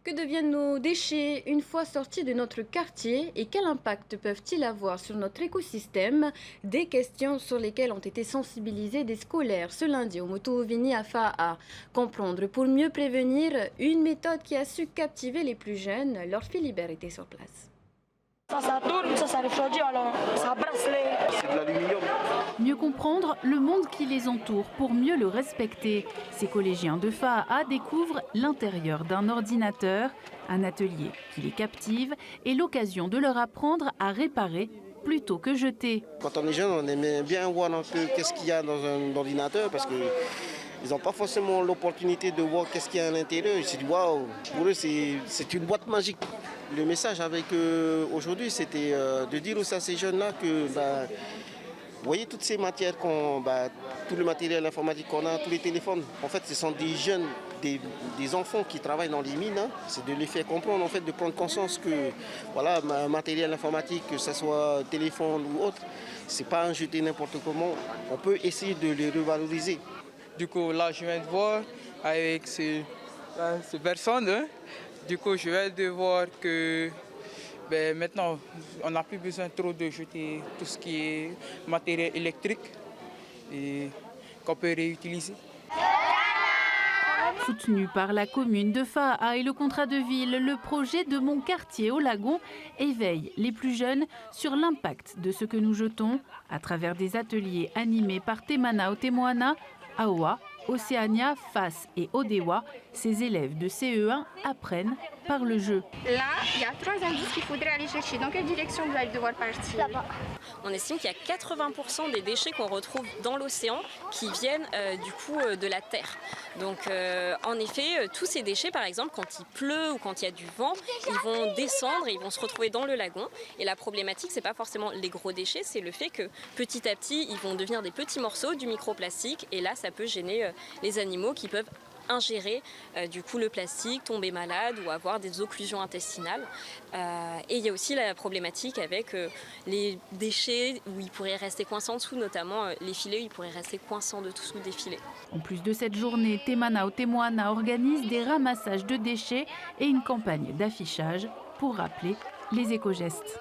Que deviennent nos déchets une fois sortis de notre quartier et quel impact peuvent-ils avoir sur notre écosystème? Des questions sur lesquelles ont été sensibilisés des scolaires ce lundi au Moto-Vini à Fa'a. Comprendre pour mieux prévenir, une méthode qui a su captiver les plus jeunes. Leur Philibert était sur place. Ça tourne, ça refroidit, alors ça brasse les... C'est de l'aluminium. Mieux comprendre le monde qui les entoure pour mieux le respecter. Ces collégiens de Fa'a découvrent l'intérieur d'un ordinateur, un atelier qui les captive et l'occasion de leur apprendre à réparer plutôt que jeter. Quand on est jeune, on aimait bien voir un peu qu'est-ce qu'il y a dans un ordinateur parce que ils n'ont pas forcément l'opportunité de voir qu'est-ce qu'il y a à l'intérieur. Ils se disent waouh, pour eux c'est une boîte magique. Le message avec aujourd'hui, c'était de dire aussi à ces jeunes-là que vous voyez toutes ces matières, tout le matériel informatique qu'on a, tous les téléphones, en fait ce sont des jeunes, des enfants qui travaillent dans les mines. C'est de les faire comprendre, en fait, de prendre conscience que voilà, matériel informatique, que ce soit téléphone ou autre, c'est pas un jeter n'importe comment. On peut essayer de les revaloriser. Du coup, là, je viens de voir avec ces personnes. Hein. Du coup, je viens de voir que maintenant, on n'a plus besoin trop de jeter tout ce qui est matériel électrique et qu'on peut réutiliser. Soutenu par la commune de Fa'a et le contrat de ville, le projet de Mon quartier au Lagon éveille les plus jeunes sur l'impact de ce que nous jetons à travers des ateliers animés par Temana Otemoana, Aoua, Océania, FAS et Odewa. Ces élèves de CE1 apprennent par le jeu. Là, il y a 3 indices qu'il faudrait aller chercher. Dans quelle direction vous allez devoir partir? On estime qu'il y a 80% des déchets qu'on retrouve dans l'océan qui viennent de la terre. Donc en effet, tous ces déchets, par exemple, quand il pleut ou quand il y a du vent, ils vont descendre et ils vont se retrouver dans le lagon. Et la problématique, c'est pas forcément les gros déchets, c'est le fait que petit à petit, ils vont devenir des petits morceaux, du microplastique. Et là, ça peut gêner les animaux qui peuvent ingérer le plastique, tomber malade ou avoir des occlusions intestinales. Et il y a aussi la problématique avec les déchets où ils pourraient rester coincés en dessous, notamment les filets, ils pourraient rester coincés en dessous des filets. En plus de cette journée, Temana Otemoana organise des ramassages de déchets et une campagne d'affichage pour rappeler les éco-gestes.